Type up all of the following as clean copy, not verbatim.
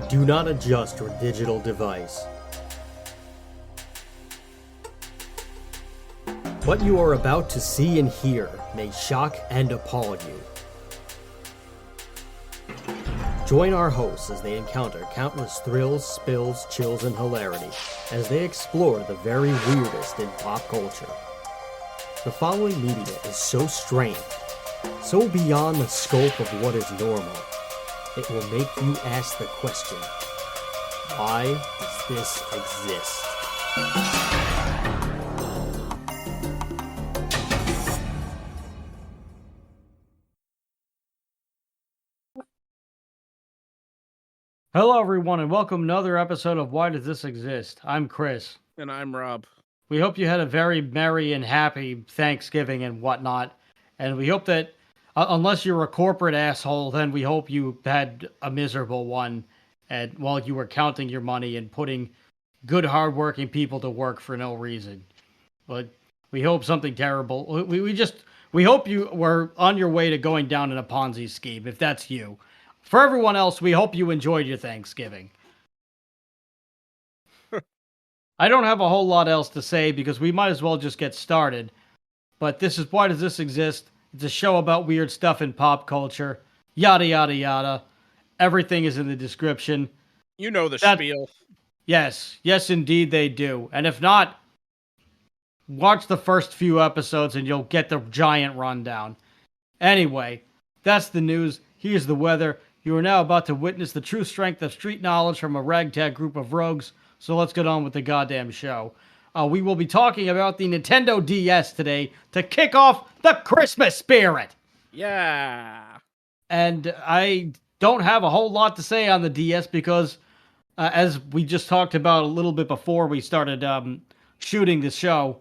Do not adjust your digital device. What you are about to see and hear may shock and appall you. Join our hosts as they encounter countless thrills, spills, chills, and hilarity as they explore the very weirdest in pop culture. The following media is so strange, so beyond the scope of what is normal, it will make you ask the question, why does this exist? Hello everyone and welcome to another episode of Why Does This Exist? I'm Chris. And I'm Rob. We hope you had a very merry and happy Thanksgiving and whatnot. And we hope that, unless you're a corporate asshole, then we hope you had a miserable one and while you were counting your money and putting good, hardworking people to work for no reason. But we hope something terrible. We hope you were on your way to going down in a Ponzi scheme, if that's you. For everyone else, we hope you enjoyed your Thanksgiving. I don't have a whole lot else to say because we might as well just get started. But this is Why Does This Exist? It's a show about weird stuff in pop culture. Yada, yada, yada. Everything is in the description. You know the spiel. Yes. Yes, indeed they do. And if not, watch the first few episodes and you'll get the giant rundown. Anyway, that's the news. Here's the weather. You are now about to witness the true strength of street knowledge from a ragtag group of rogues. So let's get on with the goddamn show. We will be talking about the Nintendo DS today to kick off the Christmas spirit. Yeah. And I don't have a whole lot to say on the DS because, as we just talked about a little bit before we started shooting the show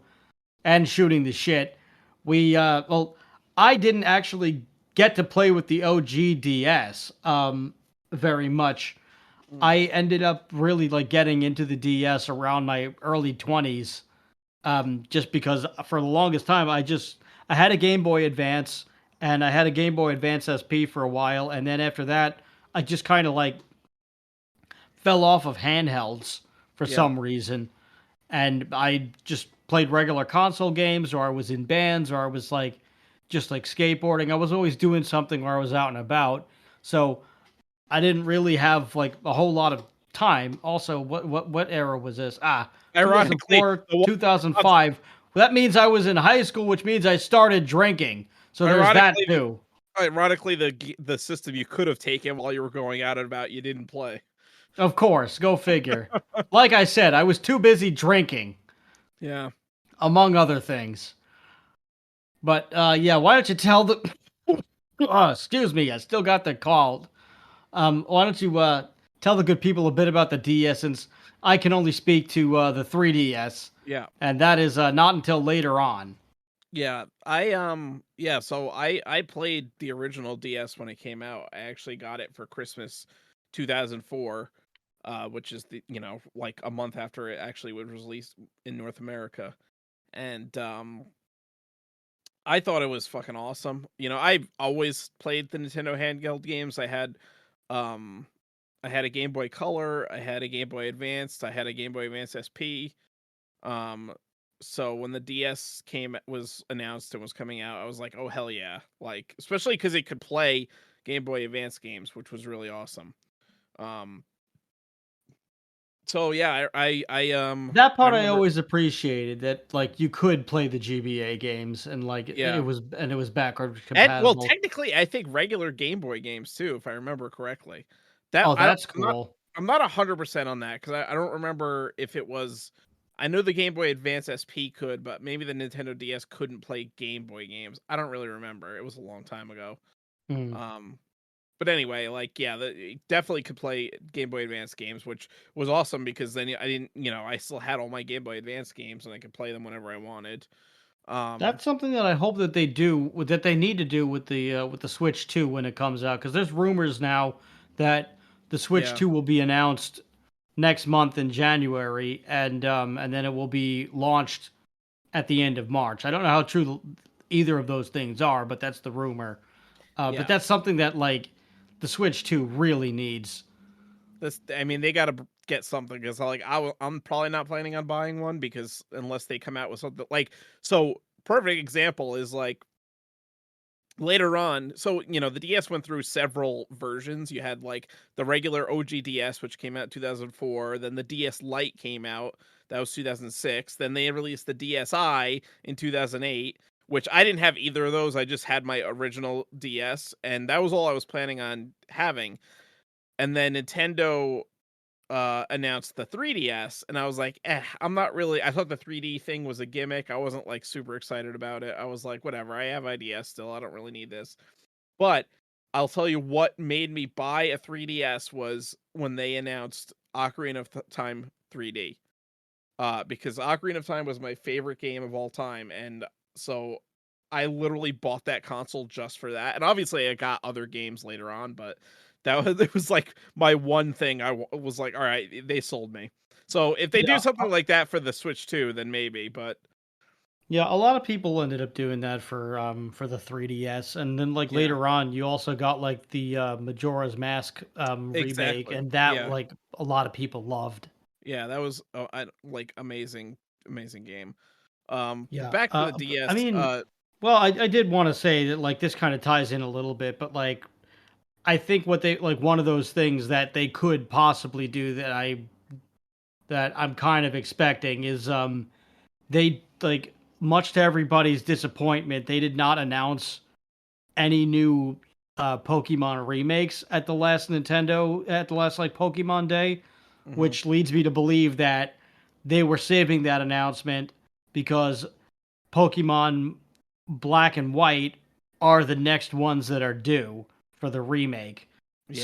and shooting the shit, I didn't actually get to play with the OG DS very much. I ended up really getting into the DS around my early 20s, just because for the longest time I had a Game Boy Advance and I had a Game Boy Advance SP for a while, and then after that I just kind of fell off of handhelds for some reason, and I just played regular console games, or I was in bands, or I was just skateboarding. I was always doing something where I was out and about, so I didn't really have a whole lot of time. Also, what era was this? Ironically, 2004, 2005. That means I was in high school, which means I started drinking. So there's that too. Ironically, the system you could have taken while you were going out and about, you didn't play. Of course, go figure. Like I said, I was too busy drinking. Yeah. Among other things. But yeah, why don't you tell the excuse me, I still got the call. Why don't you tell the good people a bit about the DS, since I can only speak to the 3DS. Yeah. And that is not until later on. Yeah. So I played the original DS when it came out. I actually got it for Christmas 2004, which is a month after it actually was released in North America. And I thought it was fucking awesome. I've always played the Nintendo handheld games. I had a Game Boy Color, I had a Game Boy Advance, I had a Game Boy Advance SP. So when the DS was announced and was coming out, I was like, oh hell yeah. Especially because it could play Game Boy Advance games, which was really awesome. So yeah, I that part I always appreciated, that you could play the GBA games and it was backward compatible. And, well, technically, I think regular Game Boy games too, if I remember correctly. That's cool. I'm not 100% on that because I don't remember if it was. I know the Game Boy Advance SP could, but maybe the Nintendo DS couldn't play Game Boy games. I don't really remember. It was a long time ago. But anyway, it definitely could play Game Boy Advance games, which was awesome because then I didn't, I still had all my Game Boy Advance games and I could play them whenever I wanted. That's something that I hope that they do, that they need to do with the Switch 2 when it comes out, because there's rumors now that the Switch 2 will be announced next month in January, and then it will be launched at the end of March. I don't know how true either of those things are, but that's the rumor. But that's something that the Switch 2 really needs. I mean, they got to get something because like I'm probably not planning on buying one because unless they come out with something like so. Perfect example is like later on. So the DS went through several versions. You had like the regular OG DS, which came out in 2004. Then the DS Lite came out. That was 2006. Then they released the DSi in 2008. Which I didn't have either of those. I just had my original DS, and that was all I was planning on having. And then Nintendo announced the 3DS, and I was like, I'm not really. I thought the 3D thing was a gimmick. I wasn't like super excited about it. I was like, whatever. I have IDS still. I don't really need this. But I'll tell you what made me buy a 3DS was when they announced Ocarina of Time 3D. Because Ocarina of Time was my favorite game of all time, and so I literally bought that console just for that. And obviously, I got other games later on, but that was it was like my one thing. Was like, all right, they sold me. So if they do Yeah, something like that for the Switch too, then maybe. But yeah, a lot of people ended up doing that for the 3DS, and then like yeah, later on, you also got like the Majora's Mask remake, exactly. and that Yeah, like a lot of people loved. yeah, that was like amazing game. But Yeah, back to the I DS. mean, well, I did want to say that like this kind of ties in a little bit, but like I think what they like one of those things that they could possibly do that I'm kind of expecting is they like much to everybody's disappointment, they did not announce any new Pokemon remakes at the last like Pokemon Day, Mhm. which leads me to believe that they were saving that announcement because Pokemon Black and White are the next ones that are due for the remake. Yeah.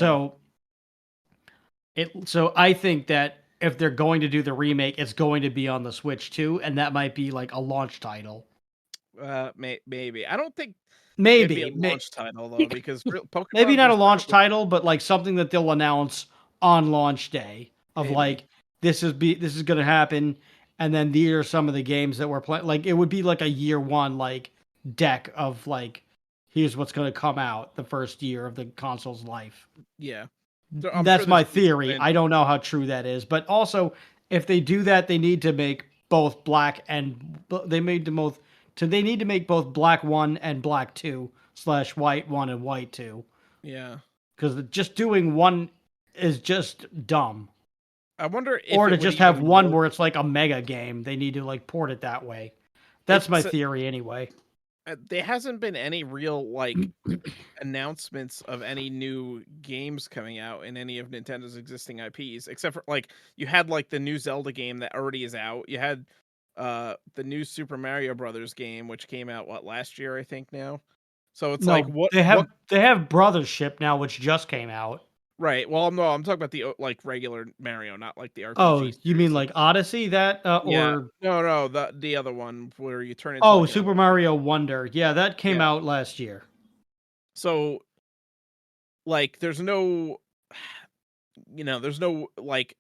So I think that if they're going to do the remake, it's going to be on the Switch too, and that might be like a launch title. Maybe. I don't think it'd be a Maybe, launch title though, because maybe Pokemon not a was kind launch of title, but like something that they'll announce on launch day of maybe. like this is going to happen, and then these are some of the games that we're playing. Like it would be like a year one like deck of like here's what's going to come out the first year of the console's life. Yeah. I'm sure That's there's my gonna be theory. something. I don't know how true that is, but also if they do that, they need to make both black and they made the both. They need to make both black one and black two slash white one and white two Yeah. because just doing one is just dumb. I wonder if Or it to would just have even one work. where it's like a mega game, they need to like port it that way. That's my It's theory anyway. there hasn't been any real like announcements of any new games coming out in any of Nintendo's existing IPs, except for like you had like the new Zelda game that already is out. You had the new Super Mario Brothers game, which came out last year, I think now. So it's like No, what they have Brothership now, which just came out. right. Well, no, I'm talking about the like regular Mario, not like the Oh, RPG you mean series. like Odyssey that Yeah. or No, the other one where you turn into oh, like an Super Mario Wonder. Yeah, that came yeah. out last year. So like there's no there's no like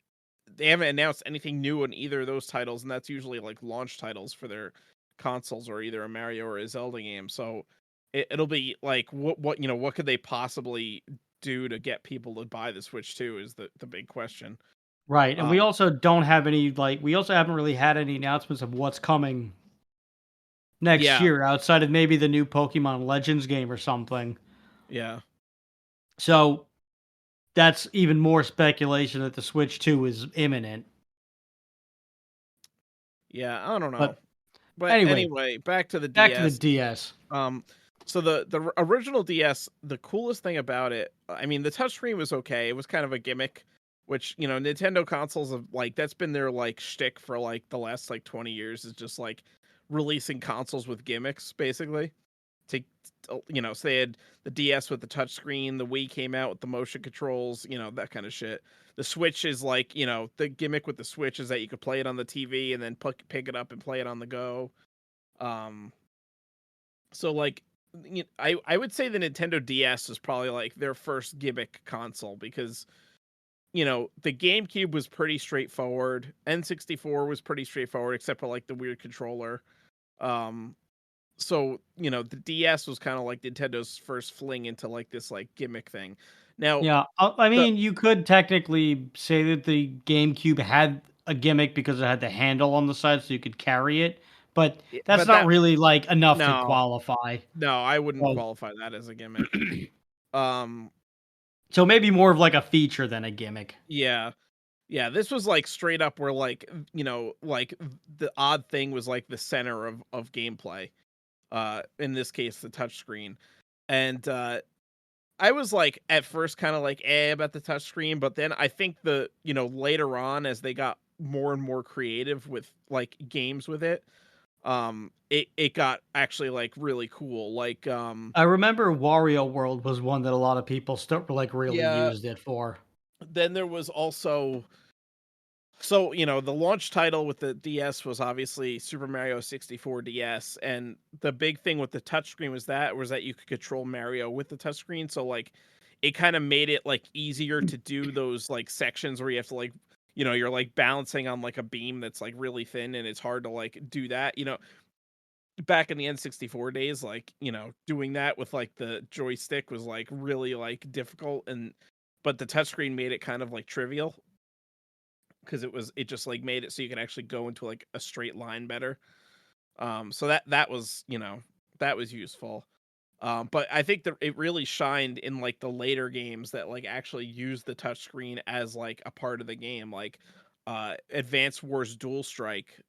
they haven't announced anything new on either of those titles, and that's usually like launch titles for their consoles or either a Mario or a Zelda game. So it'll be like what could they possibly do to get people to buy the Switch 2 is the big question. Right. And we Um also don't have any like we also haven't really had any announcements of what's coming next yeah, year outside of maybe the new Pokemon Legends game or something. yeah. So that's even more speculation that the Switch 2 is imminent. Yeah, I don't know. But But anyway, anyway, back to the back to the DS. DS. Um, so the original DS, the coolest thing about it, I mean, the touchscreen was okay. It was kind of a gimmick, which Nintendo consoles have like that's been their like shtick for like the last like 20 years is just like releasing consoles with gimmicks, basically. To so they had the DS with the touchscreen, the Wii came out with the motion controls, that kind of shit. The Switch is like, the gimmick with the Switch is that you could play it on the TV and then pick it up and play it on the go. Um, so like I would say the Nintendo DS is probably like their first gimmick console because the GameCube was pretty straightforward. N64 was pretty straightforward except for like the weird controller. Um so the DS was kind of like Nintendo's first fling into like this like gimmick thing. Now, Yeah, I the mean, you could technically say that the GameCube had a gimmick because it had the handle on the side so you could carry it, but that's but not that really, like, enough to no, qualify. no, I wouldn't So qualify that as a gimmick. Um, so maybe more of, like, a feature than a gimmick. yeah. Yeah, this was like straight up where like, like the odd thing was like the center of gameplay. In this case the touchscreen. And I was like at first kind of like about the touchscreen, but then I think later on as they got more and more creative with like games with it, it got actually like really cool. Like I remember Wario World was one that a lot of people like, really yeah, used it for. then there was also so, the launch title with the DS was obviously Super Mario 64 DS, and the big thing with the touchscreen was that you could control Mario with the touchscreen. So like it kind of made it like easier to do those like sections where you have to like you're like balancing on like a beam that's like really thin and it's hard to like do that. Back in the N64 days, like, doing that with like the joystick was like really like difficult but the touchscreen made it kind of like trivial because it just like made it so you can actually go into like a straight line better. So that was useful. But I think that it really shined in like the later games that like actually used the touchscreen as like a part of the game, like Advance Wars Dual Strike.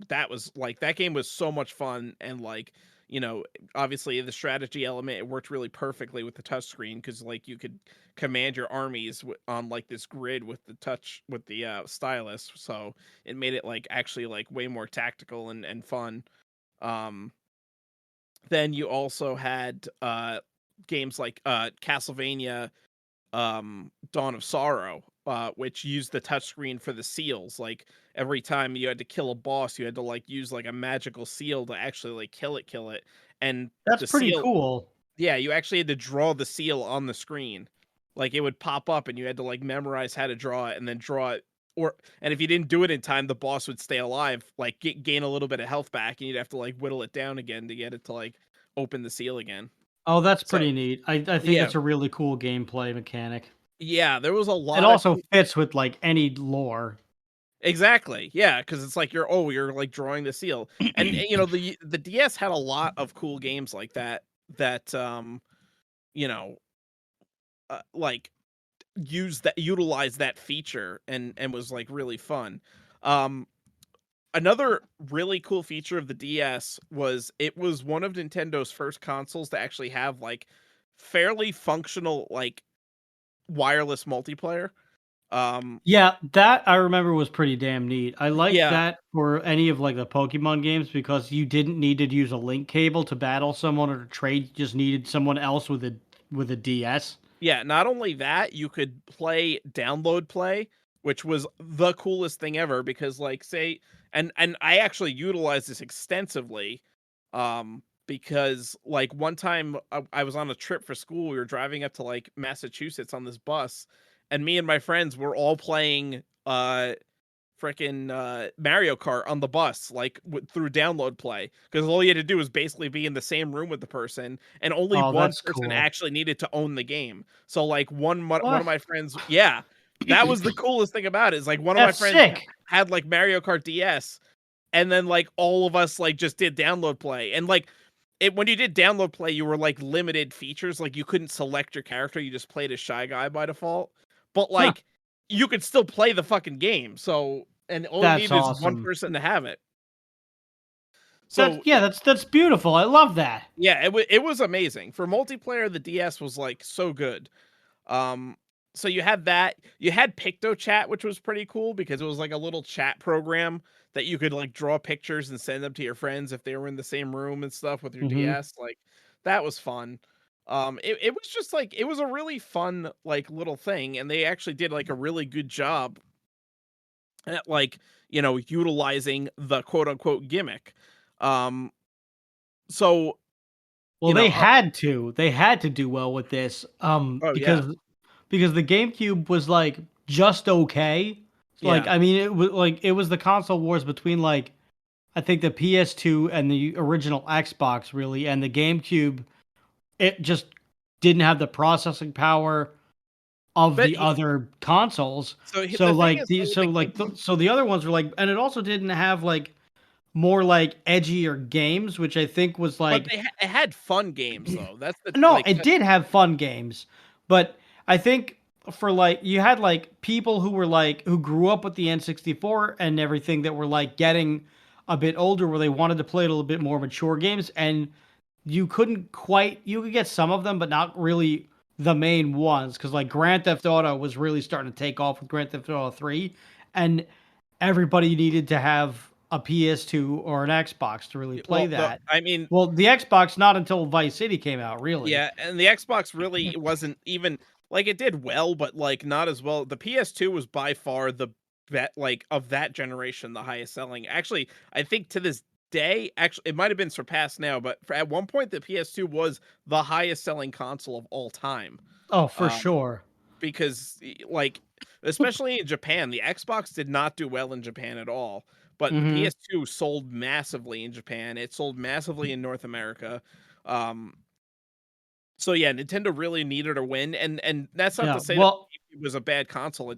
That was like that game was so much fun and like you know obviously the strategy element, it worked really perfectly with the touchscreen because like you could command your armies on like this grid with the stylus, so it made it like actually like way more tactical and fun. um then you also had games like Castlevania, Dawn of Sorrow, which used the touchscreen for the seals. Like every time you had to kill a boss, you had to like use like a magical seal to actually like kill it. And That's the pretty seal, cool. yeah, you actually had to draw the seal on the screen. Like it would pop up and you had to like memorize how to draw it and then draw it. And if you didn't do it in time, the boss would stay alive, like gain a little bit of health back, and you'd have to like whittle it down again to get it to like open the seal again. Oh, that's So pretty neat. I think yeah, that's a really cool gameplay mechanic. yeah, there was a It lot of also fits with, like, any lore. exactly. Yeah, because it's like you're like drawing the seal. And the DS had a lot of cool games like that that you know, like utilize that feature and was like really fun. Um Another really cool feature of the DS was it was one of Nintendo's first consoles to actually have like fairly functional like wireless multiplayer. Um Yeah, that I remember was pretty damn neat. I liked yeah, that for any of, like, the Pokemon games because you didn't need to use a link cable to battle someone or to trade, you just needed someone else with a DS. Yeah, not only that, you could play download play, which was the coolest thing ever because like say and I actually utilized this extensively because like one time I was on a trip for school. We were driving up to like Massachusetts on this bus and me and my friends were all playing freaking Mario Kart on the bus, like through download play, because all you had to do was basically be in the same room with the person, and only Oh, one that's person cool. actually needed to own the game. So like one of What? my friends, yeah, that was the coolest thing about it. Is like one of my That's friends sick! had like Mario Kart DS, and then like all of us like just did download play, and like it when you did download play, you were like limited features, like you couldn't select your character, you just played as Shy Guy by default, but Huh, like you could still play the fucking game. So and all you that's need is one awesome. person to have it. That's So yeah, that's beautiful, I love that. yeah, it was amazing for multiplayer. The DS was like so good. Um, so you had that. You had PictoChat, which was pretty cool because it was like a little chat program that you could like draw pictures and send them to your friends if they were in the same room and stuff with your Mhm. DS. Like that was fun. It was just like it was a really fun like little thing, and they actually did like a really good job at like utilizing the quote unquote gimmick. Um, so Well, you know, they had to do well with this, oh yeah, because the GameCube was, like, just okay. Like, yeah. I mean, it was the console wars between, like, I think the PS2 and the original Xbox really, and the GameCube, it just didn't have the processing power of But the other consoles. So the thing like is though, with so the other ones were like, and it also didn't have like more like edgier games, which I think was but like it had fun games though. That's the no, it did have fun games, but I think for like you had like people who were like who grew up with the N64 and everything that were like getting a bit older where they wanted to play a little bit more mature games and you could get some of them but not really the main ones because like Grand Theft Auto was really starting to take off with Grand Theft Auto 3 and everybody needed to have a PS2 or an Xbox to really play well, that. I mean, Well, the Xbox not until Vice City came out, really. yeah, and the Xbox really wasn't even like it did well, but like not as well. The PS2 was by far the bet like of that generation, the highest selling. Actually, I think to this day, actually, it might have been surpassed now, but at one point, the PS2 was the highest selling console of all time. Oh, for Um, sure. because like especially in Japan, the Xbox did not do well in Japan at all. But the Mhm. PS2 sold massively in Japan. It sold massively in North America. Um, so yeah, Nintendo really needed a win, and that's not Yeah. to say that Well, it was a bad console.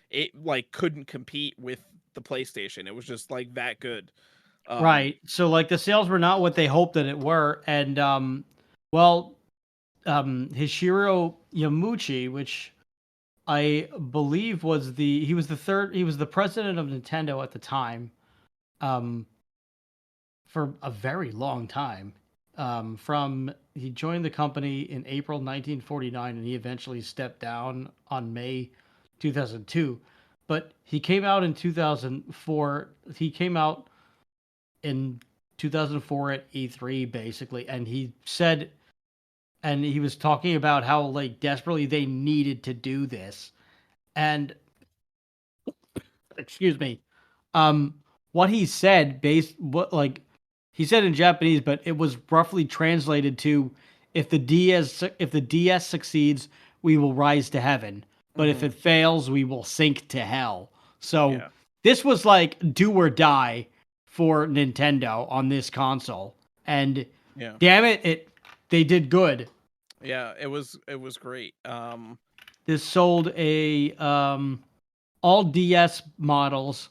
It like couldn't compete with the PlayStation. It was just like that good. Um, right. So like the sales were not what they hoped that it were and well, Hishiro Yamuchi, which I believe he was the president of Nintendo at the time. Um for a very long time. From he joined the company in April 1949, and he eventually stepped down on May 2002. But he came out in 2004. He came out in 2004 at E3 basically, and he said, and he was talking about how like desperately they needed to do this, and excuse me, um, what he said based what like he said in Japanese, but it was roughly translated to if the DS succeeds, we will rise to heaven, but if mhm, it fails, we will sink to hell. So yeah, this was like do or die for Nintendo on this console, and yeah, damn it, they did good. yeah. It was great. This sold a all DS models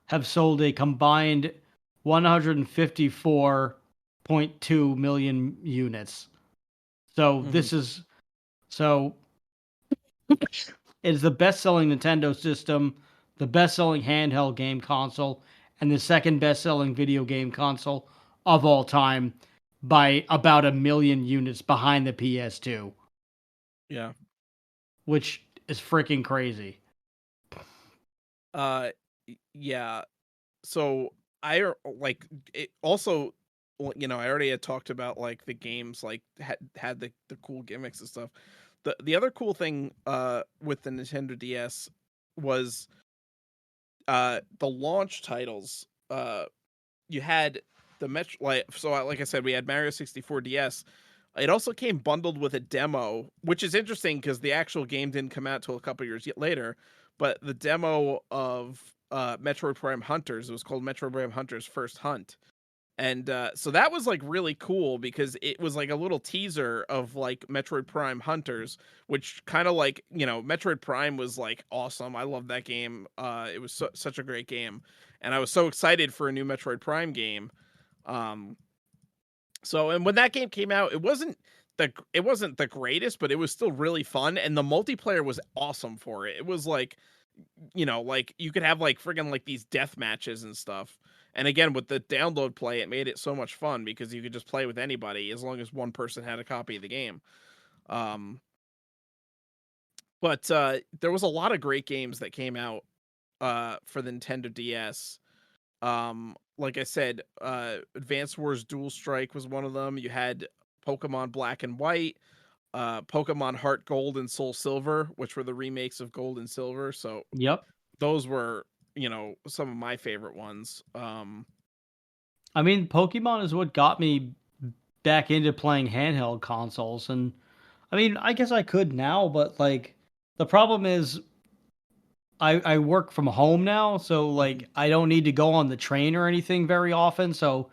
have sold a combined 154.2 million units. So Mhm, this is so it is the best-selling Nintendo system, the best-selling handheld game console, and the second best-selling video game console of all time by about a million units behind the PS2, yeah. which is freaking crazy. Uh, yeah. So like it also I already had talked about like the games like had the cool gimmicks and stuff. The other cool thing with the Nintendo DS was the launch titles. You had the Metro like I said, we had Mario 64 DS. It also came bundled with a demo, which is interesting because the actual game didn't come out till a couple years later. But the demo of Metroid Prime Hunters, it was called Metroid Prime Hunters First Hunt, and so that was like really cool because it was like a little teaser of like Metroid Prime Hunters, which kind of like Metroid Prime was like awesome. I love that game. It was such a great game, and I was so excited for a new Metroid Prime game. Um, and when that game came out, it wasn't the greatest, but it was still really fun, and the multiplayer was awesome for it. It was like, like you could have like friggin' like these death matches and stuff. And again, with the download play, it made it so much fun because you could just play with anybody as long as one person had a copy of the game. Um, but there was a lot of great games that came out for the Nintendo DS. Like I said, Advance Wars Dual Strike was one of them. You had Pokemon Black and White, Pokemon Heart Gold and Soul Silver, which were the remakes of Gold and Silver. So Yep. those were, some of my favorite ones. I mean, Pokemon is what got me back into playing handheld consoles and I mean, I guess I could now, but like the problem is I work from home now, so Mhm. like I don't need to go on the train or anything very often. So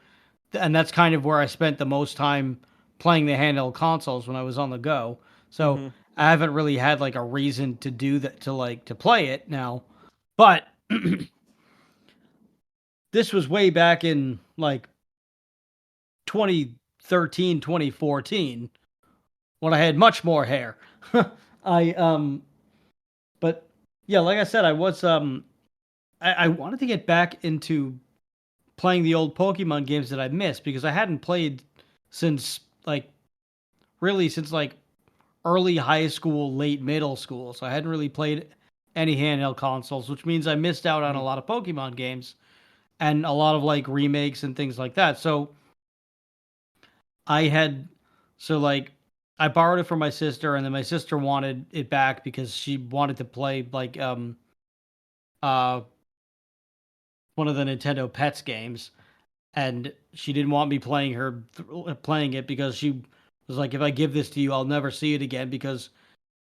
and that's kind of where I spent the most time playing the handheld consoles when I was on the go. So Mm-hmm. I haven't really had like a reason to do that to play it now. But this was way back in like 2013, 2014 when I had much more hair. I but yeah, like I said, I wanted to get back into playing the old Pokemon games that I missed because I hadn't played since since like early high school, late middle school. So I hadn't really played any handheld consoles, which means I missed out on Mm-hmm. a lot of Pokemon games and a lot of like remakes and things like that. I had so like I borrowed it from my sister, and then my sister wanted it back because she wanted to play uh one of the Nintendo Pets games, and she didn't want me playing it because she was like, if I give this to you, I'll never see it again because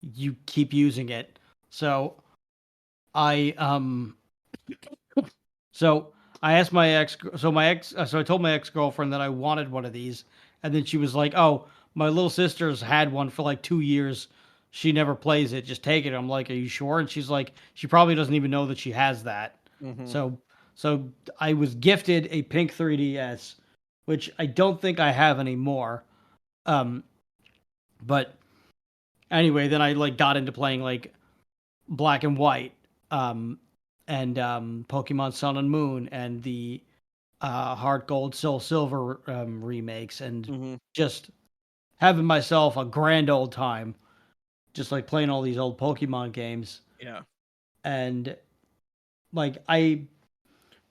you keep using it. So I so I asked my ex so my ex so I told my ex-girlfriend that I wanted one of these, and then she was like, "Oh, my little sister's had one for like 2 years. She never plays it. Just take it." I'm like, "Are you sure?" And she's like, "She probably doesn't even know that she has that." Mm-hmm. So so I was gifted a pink 3DS, which I don't think I have anymore. Um but anyway, then I like got into playing like Black and White, um and Pokemon Sun and Moon and the Heart Gold, Soul Silver remakes, and Mm-hmm. just having myself a grand old time, just like playing all these old Pokemon games. Yeah. And like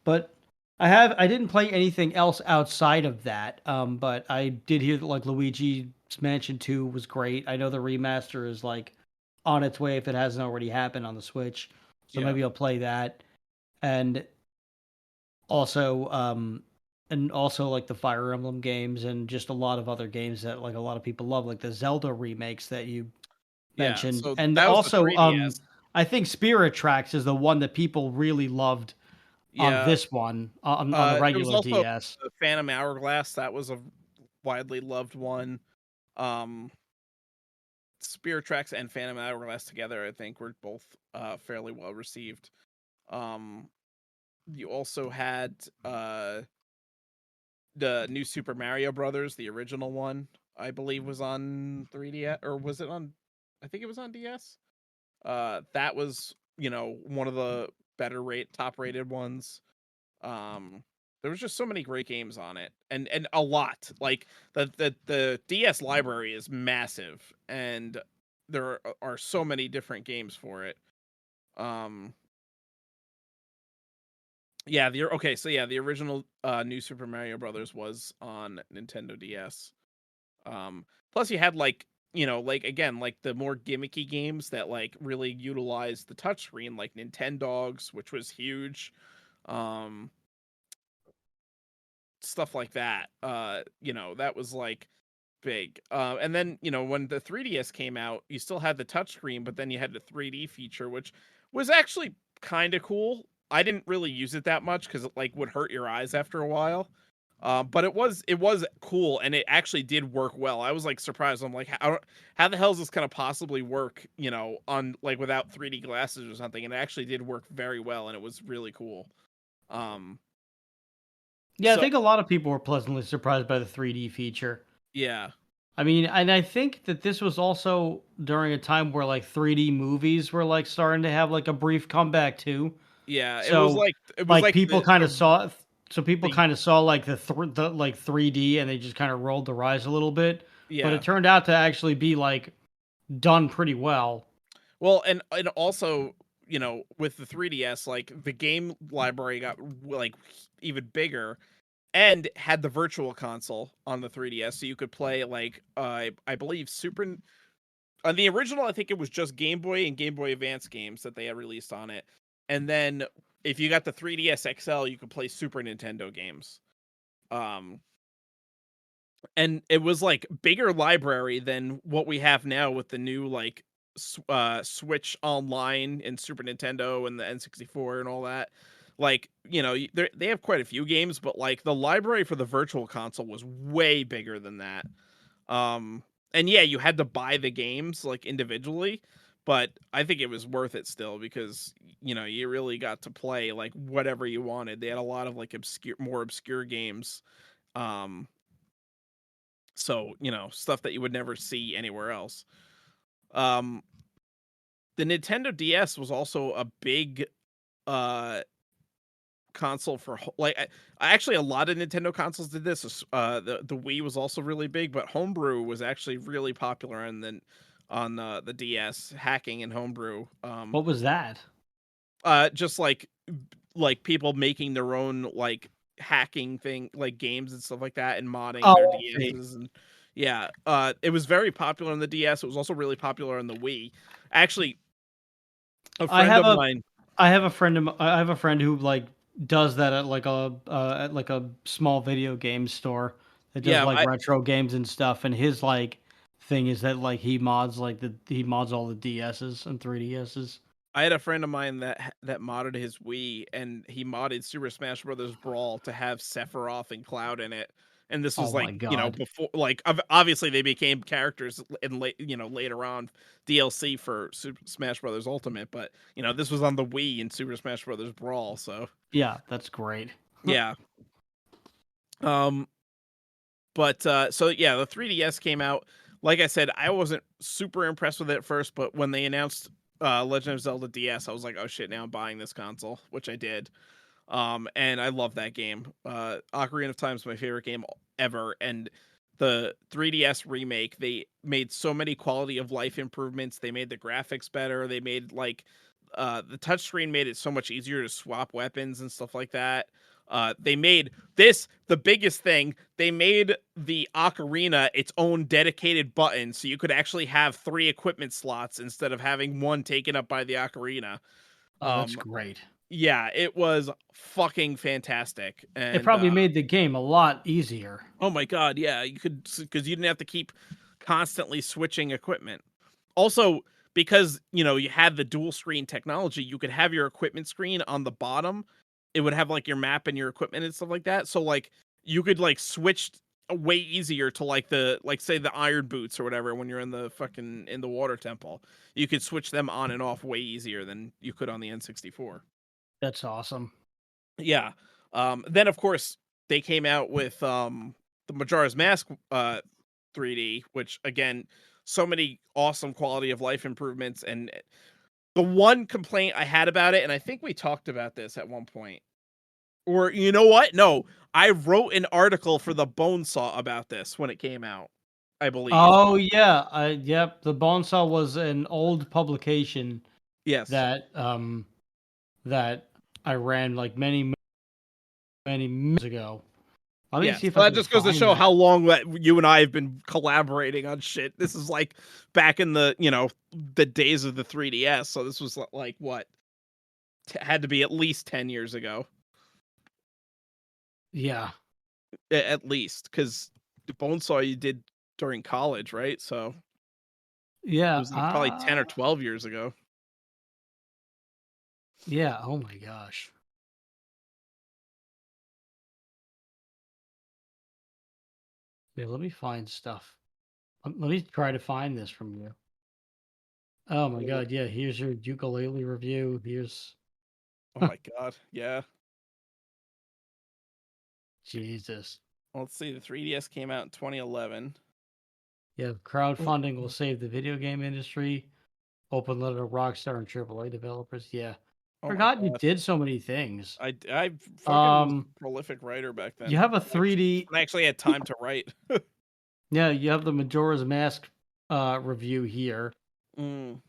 but I didn't play anything else outside of that. But I did hear that like Luigi's Mansion 2 was great. I know the remaster is like on its way if it hasn't already happened on the Switch. So Yeah. maybe I'll play that. And also like the Fire Emblem games and just a lot of other games that like a lot of people love, like the Zelda remakes that you Yeah. mentioned. So And that was the also 3DS. I think Spirit Tracks is the one that people really loved on Yeah. this one on the There was regular also DS. the Phantom Hourglass. That was a widely loved one. Um, Spear Tracks and Phantom Hourglass together, I think, were both fairly well received. Um, you also had the new Super Mario Brothers, the original one, I believe was on 3DS, or was it on? I think it was on DS. That was, one of the top rated ones. There was just so many great games on it, and a lot. Like the DS library is massive, and there are so many different games for it. Um, yeah, the original New Super Mario Brothers was on Nintendo DS. Plus you had like again, like the more gimmicky games that like really utilize the touchscreen, like Nintendogs, which was huge. Um, Stuff like that. That was like big. And then, when the 3DS came out, you still had the touchscreen, but then you had the 3D feature, which was actually kind of cool. I didn't really use it that much because it like would hurt your eyes after a while. But it was cool, and it actually did work well. I was like surprised. I'm like, how the hell is this gonna possibly work? On like without 3D glasses or something. And it actually did work very well, and it was really cool. Um, Yeah, I so think a lot of people were pleasantly surprised by the 3D feature. yeah, I mean, and I think that this was also during a time where like 3D movies were like starting to have like a brief comeback too. yeah, So it was like like people kind of saw so people the kind of saw like the like 3D, and they just kind of rolled their eyes a little bit, but it yeah. turned out to actually be like done pretty well. Well, and also, with the 3DS, like the game library got like even bigger and had the virtual console on the 3DS, so you could play like I believe on the original. I think it was just Game Boy and Game Boy Advance games that they had released on it, and then if you got the 3DS XL, you could play Super Nintendo games. Um, and it was like bigger library than what we have now with the new like Switch Online and Super Nintendo and the N64 and all that. Like, they have quite a few games, but like the library for the virtual console was way bigger than that. Um And yeah, you had to buy the games like individually, but I think it was worth it still because you really got to play like whatever you wanted. They had a lot of like more obscure games. Um, so stuff that you would never see anywhere else. Um, the Nintendo DS was also a big uh console for actually a lot of Nintendo consoles did this. The Wii was also really big, but homebrew was actually really popular on the DS, hacking and homebrew. What was that? Just like people making their own like hacking thing, like games and stuff like that, and modding their Oh, I see. DSs and yeah. It was very popular on the DS. It was also really popular on the Wii. Actually, a I friend have of a mine, I have a friend who like does that at like a small video game store that does yeah, like retro games and stuff. And his like thing is that like he mods all the DSs and 3DSs. I had a friend of mine that modded his Wii, and he modded Super Smash Brothers Brawl to have Sephiroth and Cloud in it. And this was Oh like, my god. before, like obviously they became characters in later on DLC for Super Smash Brothers Ultimate, but this was on the Wii in Super Smash Brothers Brawl, so Yeah, that's great. yeah. Um, but so yeah, the 3DS came out. Like I said, I wasn't super impressed with it at first, but when they announced Legend of Zelda DS, I was like, oh shit, now I'm buying this console, which I did. And I love that game. Ocarina of Time is my favorite game ever, and the 3DS remake, they made so many quality of life improvements. They made the graphics better. They made like the touchscreen made it so much easier to swap weapons and stuff like that. They made the biggest thing. They made the ocarina its own dedicated button, so you could actually have 3 equipment slots instead of having one taken up by the ocarina. Oh, that's Um, great. yeah, it was fucking fantastic, It and, probably made the game a lot easier. oh my god, yeah, you could because you didn't have to keep constantly switching equipment. Also, because, you had the dual screen technology, you could have your equipment screen on the bottom. It would have, like, your map and your equipment and stuff like that, so, like, you could, like, switch way easier to, like, say, the iron boots or whatever when you're in the water temple. You could switch them on and off way easier than you could on the N64. That's awesome. Yeah. Then of course they came out with the Majora's Mask 3D, which again, so many awesome quality of life improvements. And the one complaint I had about it, and I think we talked about this at one point, or you know what? No, I wrote an article for the Bonesaw about this when it came out, I believe. Oh yeah, yep. The Bonesaw was an old publication Yes. that that I ran like many years ago. Let me Yes. see if So I that can just goes to find show how that. long that you and I have been collaborating on shit. This is like back in the days of the 3DS. So this was like what had to be at least 10 years ago, Yeah, at least, because the Bonesaw you did during college, right? So it yeah, was like probably 10 or 12 years ago. yeah. Oh my gosh. Yeah, let me find stuff. Let me try to find this from you. Oh my Oh, god, yeah. Here's your ukulele review. Here's oh my god, yeah. Jesus. Well, let's see. The 3DS came out in 2011. Yeah, Oh, crowdfunding will save the video game industry. Open letter to Rockstar and AAA developers. Yeah, oh my forgot you god. did so many things. I fucking was Um, a prolific writer back you then. have a When 3D. I actually had time to write. Yeah, you have the Majora's Mask review here. Mm.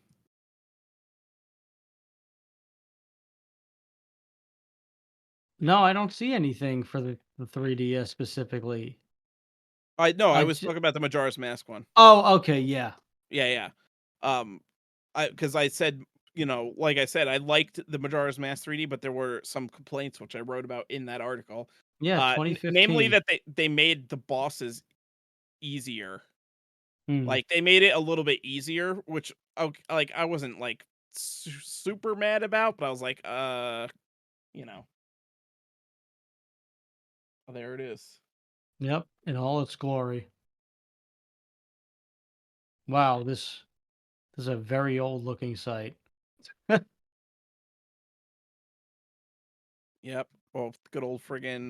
No, I don't see anything for the 3DS specifically. I no, I I was ju- talking about the Majora's Mask one. oh, okay, yeah, Yeah, yeah. Because I said, like I said, I liked the Majora's Mask 3D, but there were some complaints which I wrote about in that article. yeah, Namely 2015. that they made the bosses easier. Hmm. Like they made it a little bit easier, which like I wasn't like super mad about, but I was like, you know, oh, there it is. Yep, in all its glory. Wow, this is a very old looking site. Yep. Well, good old friggin'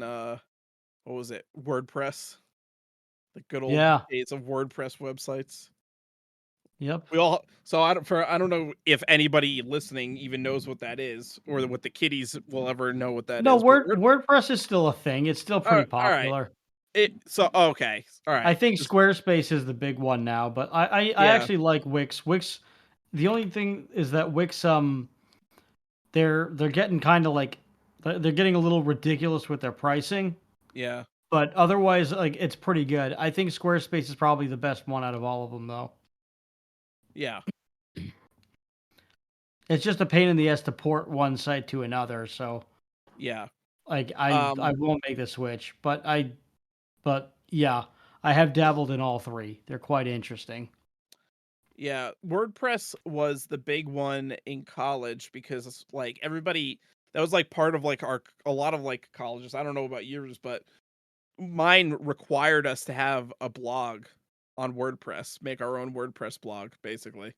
what was it? WordPress. The good old Yeah. days of WordPress websites. Yep. We all so I don't know if anybody listening even knows what that is, or what the kiddies will ever know what that No, is. But WordPress is still a thing. It's still pretty all right. popular. Okay. All I right. think Squarespace is the big one now, but I Yeah. actually like Wix. Wix, the only thing is that Wix, they're getting kind of like they're getting a little ridiculous with their pricing, Yeah. but otherwise, like it's pretty good. I think Squarespace is probably the best one out of all of them, though. Yeah. It's just a pain in the ass to port one site to another, so Yeah. like I Um. won't make the switch, but yeah, I have dabbled in all three. They're quite interesting. Yeah. WordPress was the big one in college because like everybody that was like part of like our a lot of like colleges. I don't know about yours, but mine required us to have a blog on WordPress, make our own WordPress blog, basically,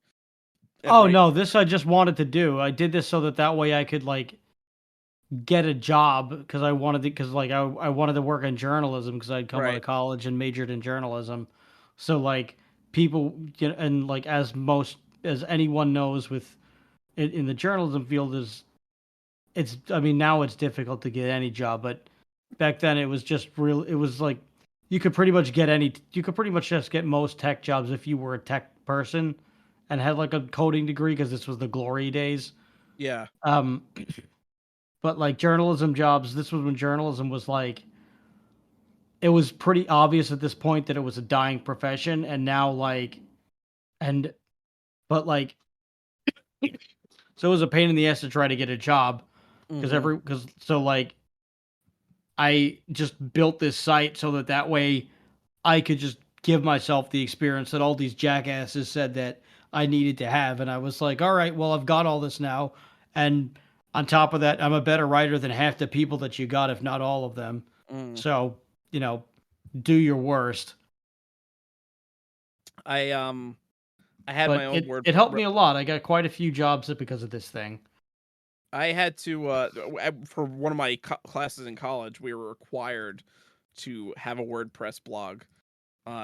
and Oh write. no, this I just wanted to do. I did this so that way I could like get a job because I wanted to because like I wanted to work in journalism because I'd come out of Right. college and majored in journalism. So like people and like as anyone knows with in the journalism field is it's I mean now it's difficult to get any job, but back then it was just real it was like you could pretty much just get most tech jobs if you were a tech person and had like a coding degree because this was the glory days. Yeah. Um but like journalism jobs, this was when journalism was like it was pretty obvious at this point that it was a dying profession and now like and but like so it was a pain in the ass to try to get a job Hmm. because so like I just built this site so that way I could just give myself the experience that all these jackasses said that I needed to have. And I was like, all right, well, I've got all this now. And on top of that, I'm a better writer than half the people that you got, if not all of them. Mm. So, you know, do your worst. I um I had my But own it helped me a lot. I got quite a few jobs because of this thing. I had to for one of my classes in college, we were required to have a WordPress blog.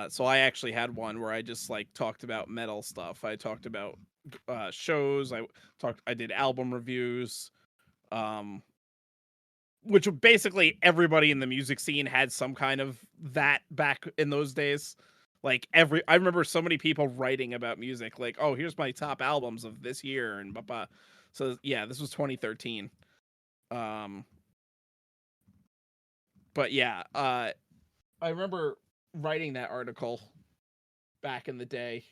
So I actually had one where I just like talked about metal stuff. I talked about shows. I did album reviews. Um, which basically everybody in the music scene had some kind of that back in those days. Like I remember so many people writing about music, like, oh, here's my top albums of this year and blah blah. So yeah, this was 2013. Um, but yeah, I remember writing that article back in the day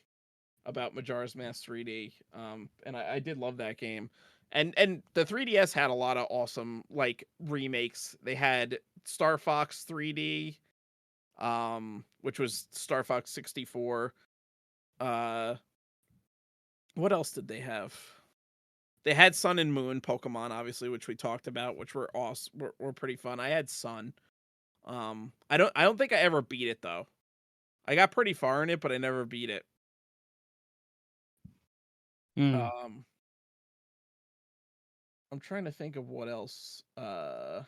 about Majora's Mask 3D. And I did love that game. And the 3DS had a lot of awesome like remakes. They had Star Fox 3D, which was Star Fox 64. Uh, what else did they have? They had Sun and Moon Pokemon, obviously, which we talked about, which were awesome, were pretty fun. I had Sun. I don't think I ever beat it though. I got pretty far in it, but I never beat it. Mm. Um, I'm trying to think of what else there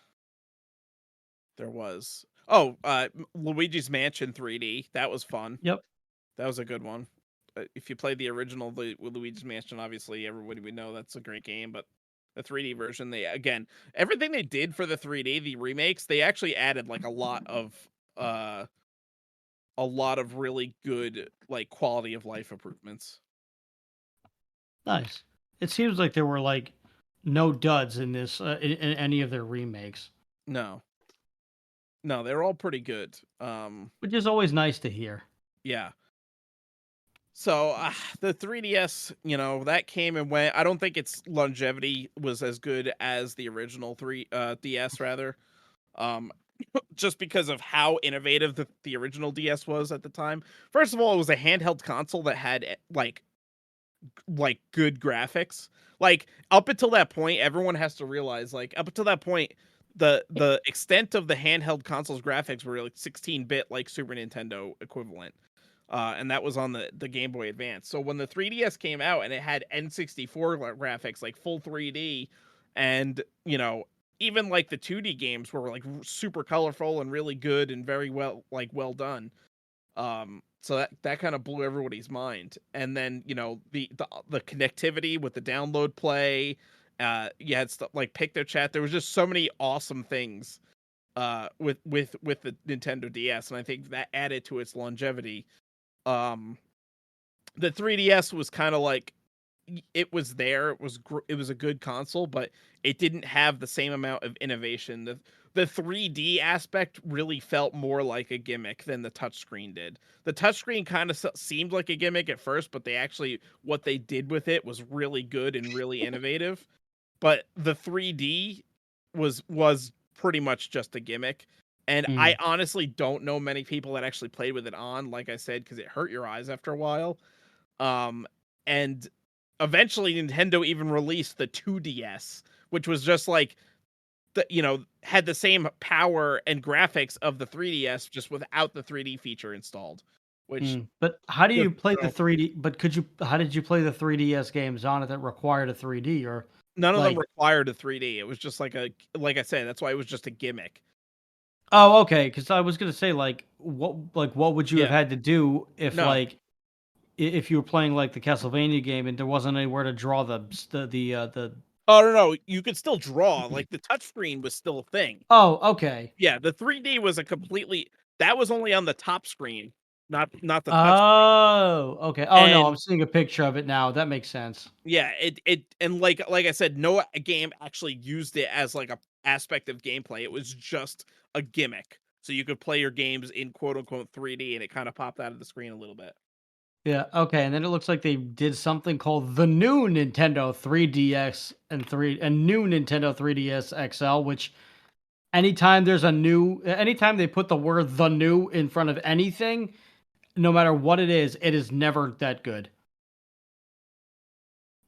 was. Oh, Luigi's Mansion 3D. That was fun. Yep. That was a good one. If you played the original Luigi's Mansion, obviously everybody would know that's a great game. But the 3D version, they again everything they did for the 3D, the remakes, they actually added like uh a lot of really good like quality of life improvements. Nice. It seems like there were like no duds in this in any of their remakes, No, no, they're all pretty good. which is always nice to hear. Yeah. So the 3DS, that came and went. I don't think its longevity was as good as the original DS rather. Um, just because of how innovative the original DS was at the time. First of all, it was a handheld console that had like good graphics. Like up until that point, everyone has to realize like up until that point, the extent of the handheld console's graphics were like 16-bit like Super Nintendo equivalent. and that was on the Game Boy Advance. So when the 3DS came out and it had N64 graphics, like full 3D, and even like the 2D games were like super colorful and really good and very well done. So that kind of blew everybody's mind. And then the connectivity with the download play, you had stuff like Picto Chat. There was just so many awesome things with the Nintendo DS, and I think that added to its longevity. um the 3DS was kind of like, it was there, it was a good console, but it didn't have the same amount of innovation. The 3D aspect really felt more like a gimmick than the touchscreen did. The touchscreen kind of seemed like a gimmick at first, but what they did with it was really good and really innovative. But the 3D was pretty much just a gimmick. And I Mm. honestly don't know many people that actually played with it on, like I said, because it hurt your eyes after a while. And eventually Nintendo even released the 2DS, which was just like had the same power and graphics of the 3DS, just without the 3D feature installed. Which Mm. But how do just, you play the 3D? But how did you play the 3DS games on it that required a 3D or none of them like? required a 3D. It was just like I said, that's why it was just a gimmick. Oh, okay. Because I was gonna say what would you have Yeah. had to do if No. if you were playing like the Castlevania game and there wasn't anywhere to draw the. Oh no, you could still draw. Like the touchscreen was still a thing. Oh, okay. Yeah, the 3D was a completely that was only on the top screen, not the touch screen. Oh, okay. Oh no, I'm And seeing a picture of it now. That makes sense. yeah, it and like I said, no game actually used it as like a aspect of gameplay. It was just a gimmick. So you could play your games in quote unquote 3D, and it kind of popped out of the screen a little bit. Yeah, okay, and then it looks like they did something called the new Nintendo 3DS and new Nintendo 3DS XL, which anytime they put the word the new in front of anything, no matter what it is never that good.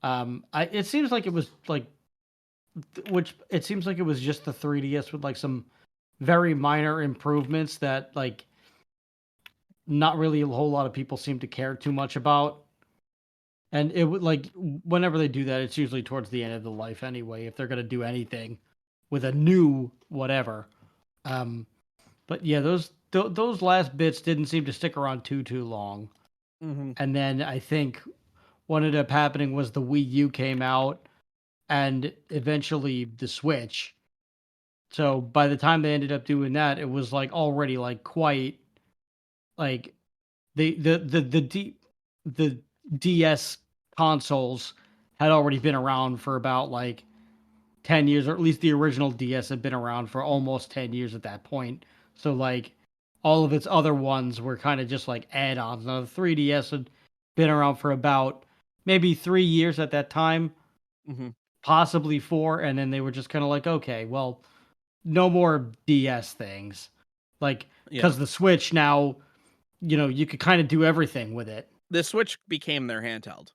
It seems like it was like which it seems like it was just the 3DS with like some very minor improvements that like not really a whole lot of people seem to care too much about. And it would like whenever they do that, it's usually towards the end of the life anyway, if they're gonna do anything with a new whatever. Um, but yeah, those last bits didn't seem to stick around too long. Hmm. And then I think what ended up happening was the Wii U came out and eventually the Switch. So by the time they ended up doing that, it was like already like quite like the DS consoles had already been around for about like 10 years, or at least the original DS had been around for almost 10 years at that point. So like all of its other ones were kind of just like add-ons. Now the 3DS had been around for about maybe 3 years at that time, Hmm. possibly four, and then they were just kind of like, okay, well, no more DS things. Like, Yeah. because the Switch now, you could kind of do everything with it. The Switch became their handheld.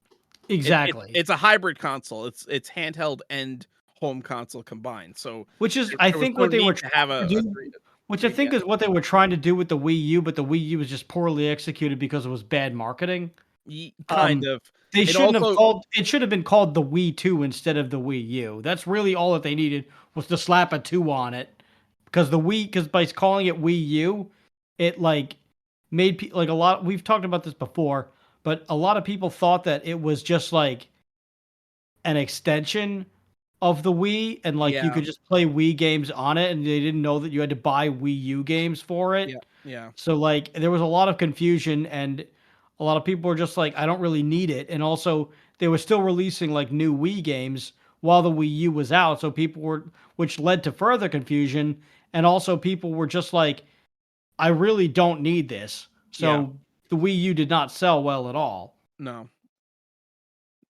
Exactly. It's a hybrid console. It's handheld and home console combined. So Which is, I there was think, no what they were need to have trying to do. a Which I think 3DS. is what they were trying to do with the Wii U, but the Wii U was just poorly executed because it was bad marketing. Kind Um, of. they It shouldn't have also called. It should have been called the Wii 2 instead of the Wii U. That's really all that they needed was to slap a 2 on it, because by calling it Wii U, it like made like a lot. We've talked about this before, but a lot of people thought that it was just like an extension of the Wii, and like you yeah, could just play Wii games on it, and they didn't know that you had to buy Wii U games for yeah, it. yeah, So like there was a lot of confusion, and a lot of people were just like, I don't really need it. And also they were still releasing like new Wii games while the Wii U was out, so which led to further confusion. And also people were just like, I really don't need this. yeah. So the Wii U did not sell well at all. No.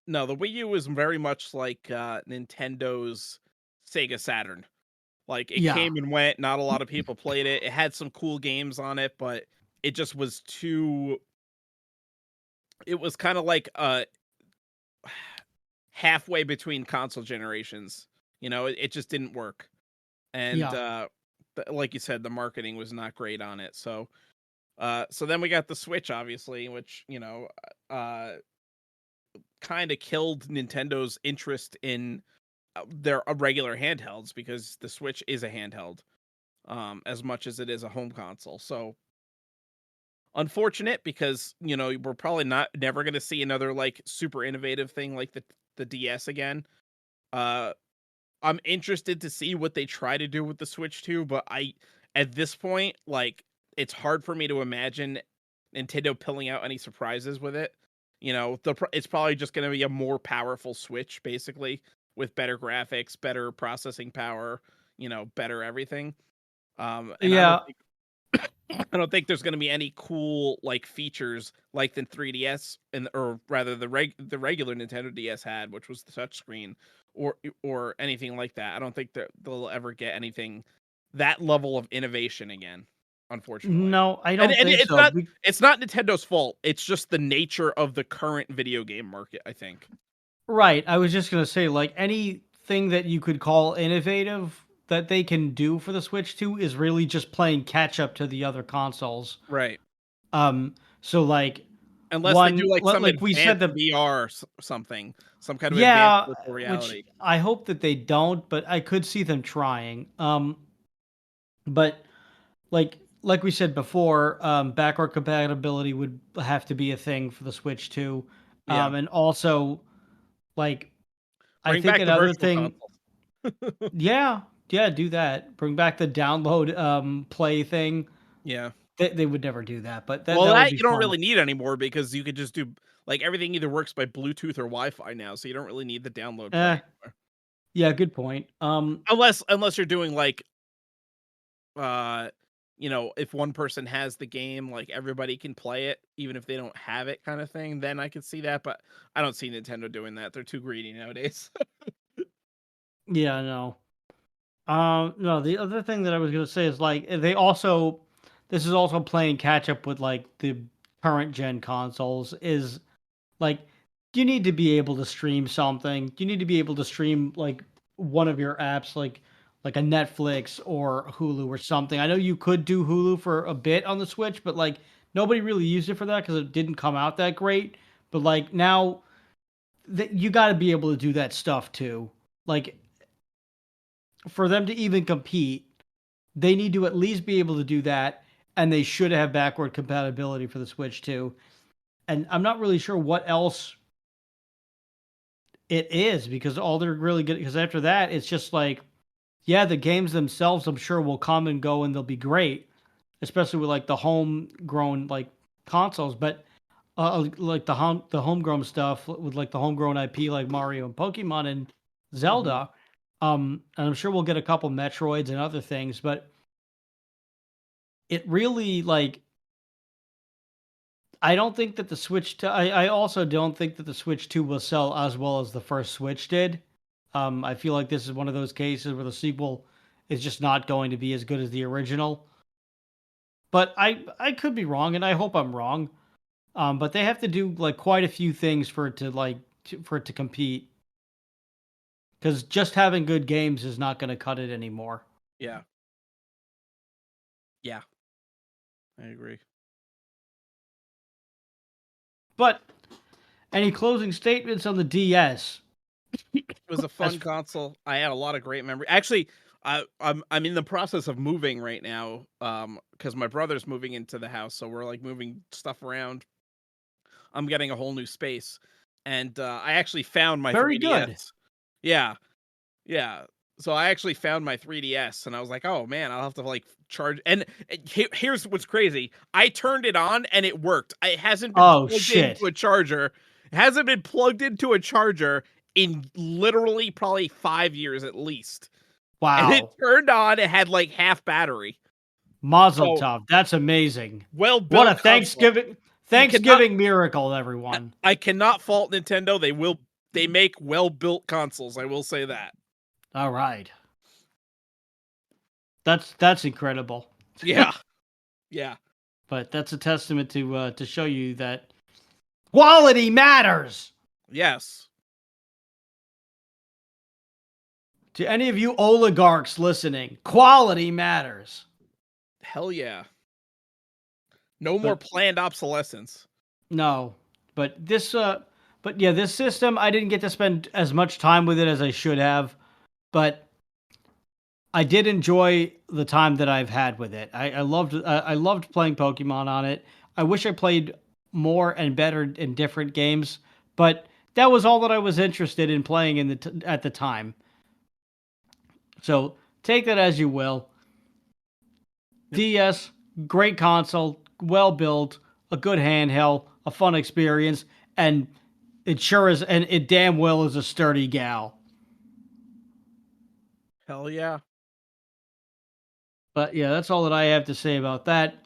No, the Wii U was very much like Nintendo's Sega Saturn. Like it Yeah, came and went, not a lot of people played it. It had some cool games on it, but it just was too it was kind of like halfway between console generations. It just didn't work. And yeah. like you said, the marketing was not great on it. So So then we got the Switch, obviously, which kind of killed Nintendo's interest in their regular handhelds, because the Switch is a handheld, as much as it is a home console. So unfortunate, because we're probably never going to see another like super innovative thing like the DS again. Uh, I'm interested to see what they try to do with the Switch 2, but at this point, like, it's hard for me to imagine Nintendo pulling out any surprises with it. It's probably just going to be a more powerful Switch, basically, with better graphics, better processing power, better everything. And Yeah. I don't think there's going to be any cool like features like the 3DS, or rather the regular Nintendo DS had, which was the touchscreen, or anything like that. I don't think that they'll ever get anything that level of innovation again, unfortunately. No, I And don't and think it's so. not Nintendo's fault. It's just the nature of the current video game market, I think. Right. I was just gonna say, like, anything that you could call innovative that they can do for the Switch 2 is really just playing catch up to the other consoles. Right. So like Unless they do like some like we said, advanced the VR something, some kind of advanced yeah, virtual which reality. I hope that they don't, but I could see them trying. But like we said before, backward compatibility would have to be a thing for the Switch 2. Yeah. And also, like, I Bring think back the another virtual thing, console. yeah, yeah, do that. Bring back the download play thing. Yeah. They would never do that, but Well, that would that be you don't fun. really need anymore, because you could just do like everything either works by Bluetooth or Wi-Fi now, so you don't really need the download play Eh, anymore. yeah, good point. Unless you're doing like uh if one person has the game, like everybody can play it even if they don't have it, kind of thing, then I could see that, but I don't see Nintendo doing that. They're too greedy nowadays. Yeah, no. No, the other thing that I was gonna say is like this is also playing catch up with like the current gen consoles. Is like you need to be able to stream something. You need to be able to stream like one of your apps, like a Netflix or Hulu or something. I know you could do Hulu for a bit on the Switch, but like nobody really used it for that because it didn't come out that great. But like now, you got to be able to do that stuff too. Like for them to even compete, they need to at least be able to do that, and they should have backward compatibility for the Switch too. And I'm not really sure what else it is, because all they're really good, because after that it's just like, yeah, the games themselves I'm sure will come and go and they'll be great, especially with like the homegrown like consoles, but like the homegrown stuff with like the homegrown IP like Mario and Pokemon and Hmm. Zelda. And I'm sure we'll get a couple Metroids and other things, but it really like I don't think that the Switch. I also don't think that the Switch 2 will sell as well as the first Switch did. I feel like this is one of those cases where the sequel is just not going to be as good as the original. But I could be wrong, and I hope I'm wrong. But they have to do like quite a few things for it to for it to compete. Because just having good games is not going to cut it anymore. Yeah. Yeah. I agree. But any closing statements on the DS? It was a As fun console. I had a lot of great memories. Actually, I'm in the process of moving right now, because my brother's moving into the house, so we're like moving stuff around. I'm getting a whole new space, and I actually found my very good. 3DS. Yeah, yeah. So I actually found my 3DS, and I was like, "Oh man, I'll have to like charge." And here's what's crazy: I turned it on, and it worked. It hasn't been Oh plugged into shit! a charger. It hasn't been plugged into a charger in literally probably 5 years at least. And it Wow. turned on. It had like half battery. Mazel So tov. That's amazing. well What a built console. You cannot. Thanksgiving miracle, everyone. I cannot fault Nintendo. They make well built consoles. I will say that. All right. That's incredible. Yeah. Yeah. But that's a testament to show you that quality matters. Yes. To any of you oligarchs listening, quality matters. Hell yeah. No more But planned obsolescence. no, but yeah, this system I didn't get to spend as much time with it as I should have, but I did enjoy the time that I've had with it. I loved playing Pokemon on it. I wish I played more and better in different games, but that was all that I was interested in playing at the time. So take that as you will. DS, great console, well built, a good handheld, a fun experience, and it sure is, and it damn well is a sturdy gal. Hell yeah. But yeah, that's all that I have to say about that.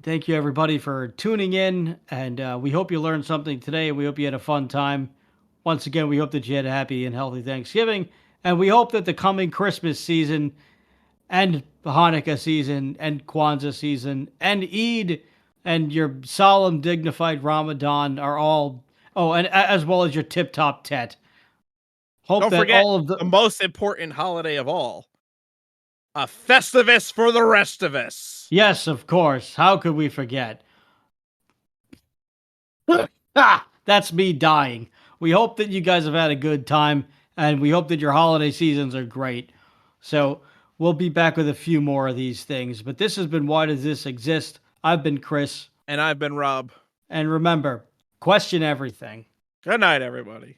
Thank you everybody for tuning in, and we hope you learned something today. We hope you had a fun time. Once again, we hope that you had a happy and healthy Thanksgiving, and we hope that the coming Christmas season and Hanukkah season and Kwanzaa season and Eid and your solemn, dignified Ramadan are all, oh, and as well as your tip top tet. Hope Don't that forget all of the the, most important holiday of all. A Festivus for the rest of us. yes, of course. How could we forget? Ah, that's me dying. We hope that you guys have had a good time, and we hope that your holiday seasons are great. So we'll be back with a few more of these things. But this has been Why Does This Exist? I've been Chris. And I've been Rob. And remember, question everything. Good night, everybody.